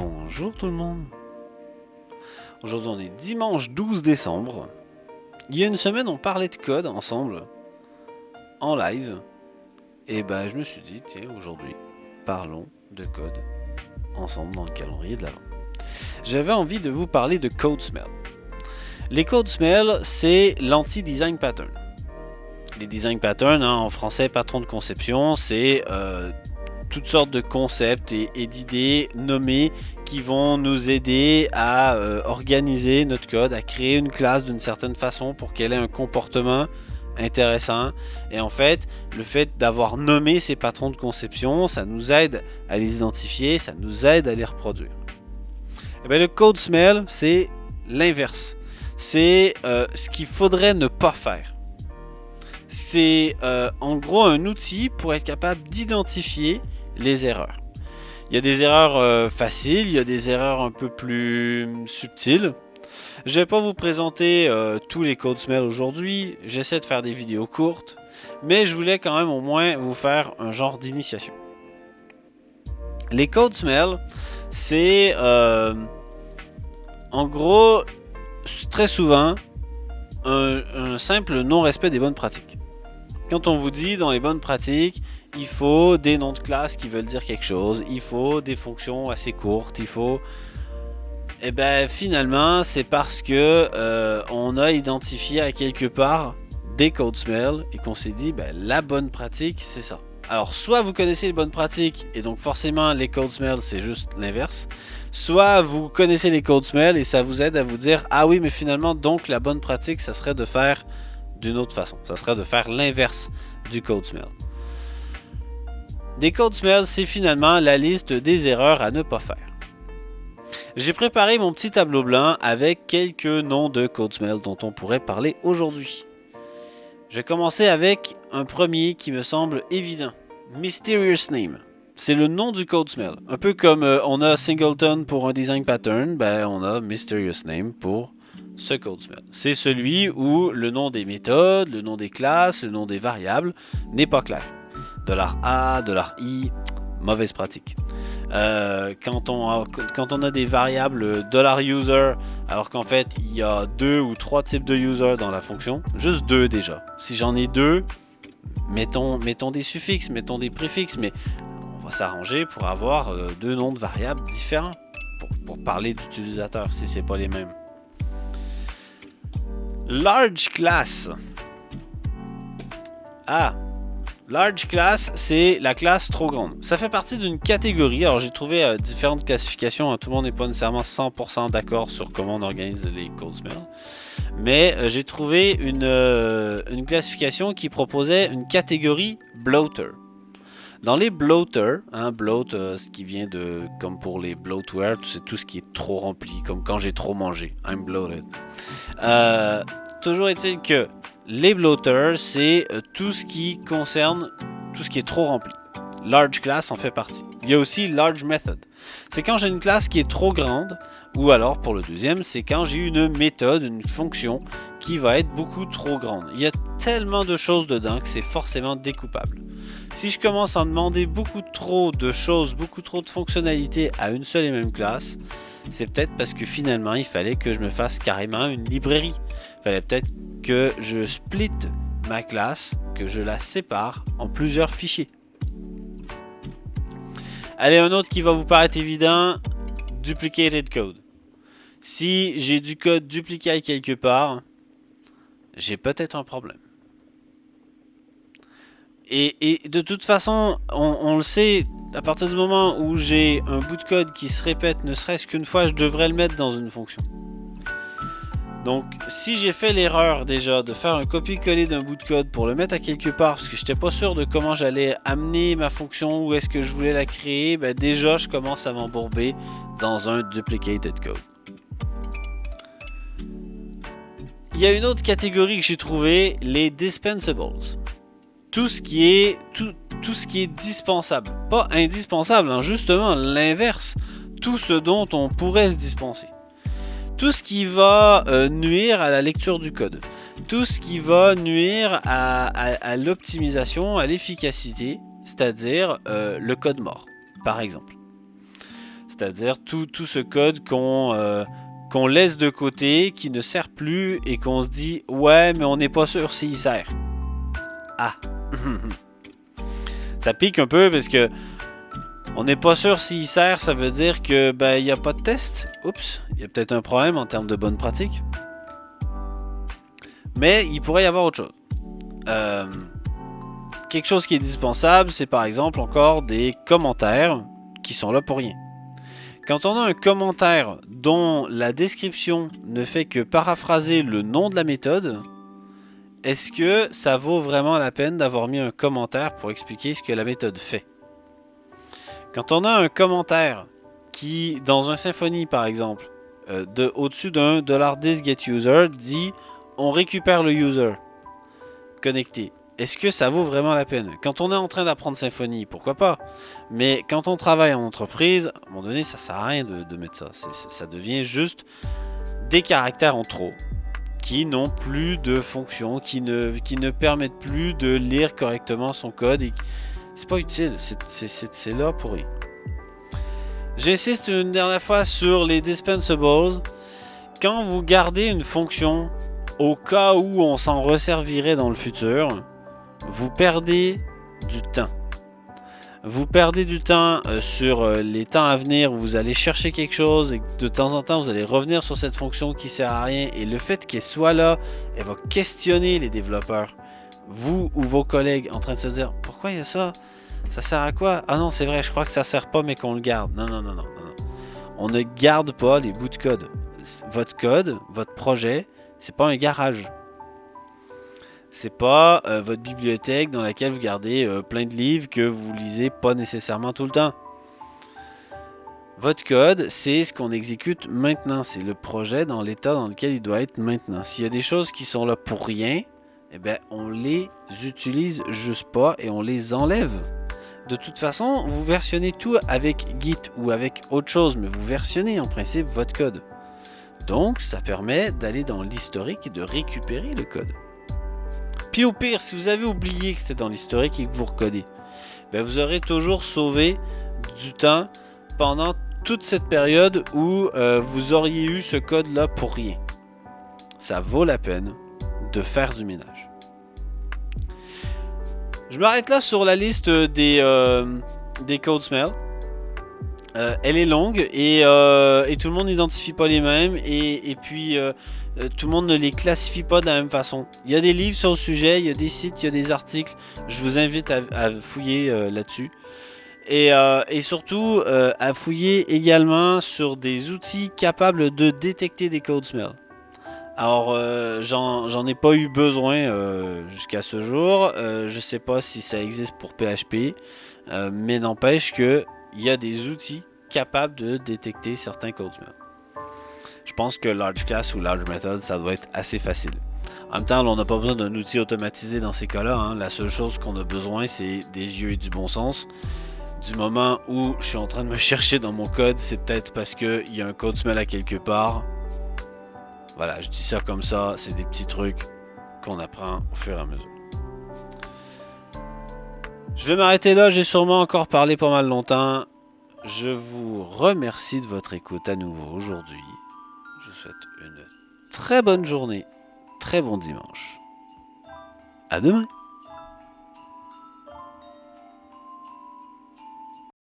Bonjour tout le monde. Aujourd'hui on est dimanche 12 décembre. Il y a une semaine on parlait de code ensemble, en live. Et bah je me suis dit, tiens aujourd'hui, parlons de code ensemble dans le calendrier de l'Avent. J'avais envie de vous parler de Code Smell. Les Code Smell, c'est l'anti-design pattern. Les design patterns, en français patron de conception, c'est toutes sortes de concepts et d'idées nommées qui vont nous aider à organiser notre code, à créer une classe d'une certaine façon pour qu'elle ait un comportement intéressant. Et en fait, le fait d'avoir nommé ces patrons de conception, ça nous aide à les identifier, ça nous aide à les reproduire. Et bien, le Code Smell, c'est l'inverse. C'est ce qu'il faudrait ne pas faire. C'est en gros un outil pour être capable d'identifier les erreurs. Il y a des erreurs faciles, il y a des erreurs un peu plus subtiles. Je ne vais pas vous présenter tous les Code Smell aujourd'hui, j'essaie de faire des vidéos courtes, mais je voulais quand même au moins vous faire un genre d'initiation. Les Code Smell, c'est en gros très souvent un simple non-respect des bonnes pratiques. Quand on vous dit dans les bonnes pratiques, il faut des noms de classe qui veulent dire quelque chose, il faut des fonctions assez courtes, il faut... Et ben finalement, c'est parce que on a identifié à quelque part des Code Smell et qu'on s'est dit, ben, la bonne pratique, c'est ça. Alors, soit vous connaissez les bonnes pratiques et donc forcément les Code Smell, c'est juste l'inverse. Soit vous connaissez les Code Smell et ça vous aide à vous dire, ah oui, mais finalement, donc la bonne pratique, ça serait de faire d'une autre façon. Ça serait de faire l'inverse du Code Smell. Des Code Smell, c'est finalement la liste des erreurs à ne pas faire. J'ai préparé mon petit tableau blanc avec quelques noms de Code Smell dont on pourrait parler aujourd'hui. Je vais commencer avec un premier qui me semble évident. Mysterious Name. C'est le nom du Code Smell. Un peu comme on a Singleton pour un design pattern, ben on a Mysterious Name pour ce Code Smell. C'est celui où le nom des méthodes, le nom des classes, le nom des variables n'est pas clair. $A, $I, mauvaise pratique. Quand on a des variables $user, alors qu'en fait il y a 2 ou 3 types de user dans la fonction, juste 2 déjà. Si j'en ai 2, mettons des suffixes, mettons des préfixes, mais on va s'arranger pour avoir 2 noms de variables différents pour parler d'utilisateurs si c'est pas les mêmes. Large class. Large class, c'est la classe trop grande. Ça fait partie d'une catégorie. Alors j'ai trouvé différentes classifications. Tout le monde n'est pas nécessairement 100% d'accord sur comment on organise les Code Smell. Mais j'ai trouvé une classification qui proposait une catégorie bloater. Dans les bloaters, bloat, ce qui vient de, comme pour les bloatware, c'est tout ce qui est trop rempli, comme quand j'ai trop mangé. I'm bloated. Toujours est-il que les bloaters, c'est tout ce qui concerne tout ce qui est trop rempli. Large class en fait partie. Il y a aussi large method. C'est quand j'ai une classe qui est trop grande, ou alors pour le deuxième, c'est quand j'ai une méthode, une fonction qui va être beaucoup trop grande. Il y a tellement de choses dedans que c'est forcément découpable. Si je commence à demander beaucoup trop de choses, beaucoup trop de fonctionnalités à une seule et même classe, c'est peut-être parce que finalement il fallait que je me fasse carrément une librairie. Il fallait peut-être que je split ma classe, que je la sépare en plusieurs fichiers. Allez, un autre qui va vous paraître évident, duplicated code. Si j'ai du code dupliqué quelque part, j'ai peut-être un problème. Et de toute façon, on le sait, à partir du moment où j'ai un bout de code qui se répète ne serait-ce qu'une fois, je devrais le mettre dans une fonction. Donc, si j'ai fait l'erreur déjà de faire un copier-coller d'un bout de code pour le mettre à quelque part, parce que je n'étais pas sûr de comment j'allais amener ma fonction, où est-ce que je voulais la créer, ben déjà je commence à m'embourber dans un duplicated code. Il y a une autre catégorie que j'ai trouvée, les dispensables. Tout ce qui est dispensable. Pas indispensable, justement l'inverse. Tout ce dont on pourrait se dispenser. Tout ce qui va nuire à la lecture du code. Tout ce qui va nuire à l'optimisation, à l'efficacité, c'est-à-dire le code mort, par exemple. C'est-à-dire tout ce code qu'on laisse de côté, qui ne sert plus et qu'on se dit « Ouais, mais on n'est pas sûr s'il sert. » Ah. Ça pique un peu parce que on n'est pas sûr s'il sert, ça veut dire que il n'y a pas de test. Oups, il y a peut-être un problème en termes de bonne pratique. Mais il pourrait y avoir autre chose. Quelque chose qui est dispensable, c'est par exemple encore des commentaires qui sont là pour rien. Quand on a un commentaire dont la description ne fait que paraphraser le nom de la méthode, est-ce que ça vaut vraiment la peine d'avoir mis un commentaire pour expliquer ce que la méthode fait? Quand on a un commentaire qui, dans un Symfony par exemple, au-dessus d'un $thisGetUser dit on récupère le user connecté, est-ce que ça vaut vraiment la peine? Quand on est en train d'apprendre Symfony, pourquoi pas? Mais quand on travaille en entreprise, à un moment donné, ça sert à rien de mettre ça. Ça devient juste des caractères en trop qui n'ont plus de fonction, qui ne permettent plus de lire correctement son code. Et c'est pas utile, c'est là pour rien. J'insiste une dernière fois sur les dispensables. Quand vous gardez une fonction au cas où on s'en resservirait dans le futur, vous perdez du temps. Vous perdez du temps sur les temps à venir où vous allez chercher quelque chose et que de temps en temps vous allez revenir sur cette fonction qui sert à rien, et le fait qu'elle soit là, elle va questionner les développeurs, vous ou vos collègues, en train de se dire pourquoi il y a ça? Ça sert à quoi? Ah non, c'est vrai, je crois que ça sert pas, mais qu'on le garde. Non. On ne garde pas les bouts de code. Votre code, votre projet, c'est pas un garage. C'est pas votre bibliothèque dans laquelle vous gardez plein de livres que vous lisez pas nécessairement tout le temps. Votre code, c'est ce qu'on exécute maintenant. C'est le projet dans l'état dans lequel il doit être maintenant. S'il y a des choses qui sont là pour rien, eh bien, on les utilise juste pas et on les enlève. De toute façon, vous versionnez tout avec Git ou avec autre chose, mais vous versionnez en principe votre code. Donc, ça permet d'aller dans l'historique et de récupérer le code. Puis au pire, si vous avez oublié que c'était dans l'historique et que vous recodez, vous aurez toujours sauvé du temps pendant toute cette période où vous auriez eu ce code-là pour rien. Ça vaut la peine de faire du ménage. Je m'arrête là sur la liste des code smells. Elle est longue et tout le monde n'identifie pas les mêmes et puis tout le monde ne les classifie pas de la même façon. Il y a des livres sur le sujet, il y a des sites, il y a des articles. Je vous invite à fouiller là-dessus. Et surtout à fouiller également sur des outils capables de détecter des code smells. Alors j'en ai pas eu besoin jusqu'à ce jour. Je sais pas si ça existe pour PHP, mais n'empêche que il y a des outils capables de détecter certains code smells. Je pense que Large Class ou Large Method, ça doit être assez facile. En même temps, on n'a pas besoin d'un outil automatisé dans ces cas-là. Hein. La seule chose qu'on a besoin, c'est des yeux et du bon sens. Du moment où je suis en train de me chercher dans mon code, c'est peut-être parce qu'il y a un code smell à quelque part. Voilà, je dis ça comme ça, c'est des petits trucs qu'on apprend au fur et à mesure. Je vais m'arrêter là, j'ai sûrement encore parlé pas mal longtemps. Je vous remercie de votre écoute à nouveau aujourd'hui. Je vous souhaite une très bonne journée, très bon dimanche. À demain!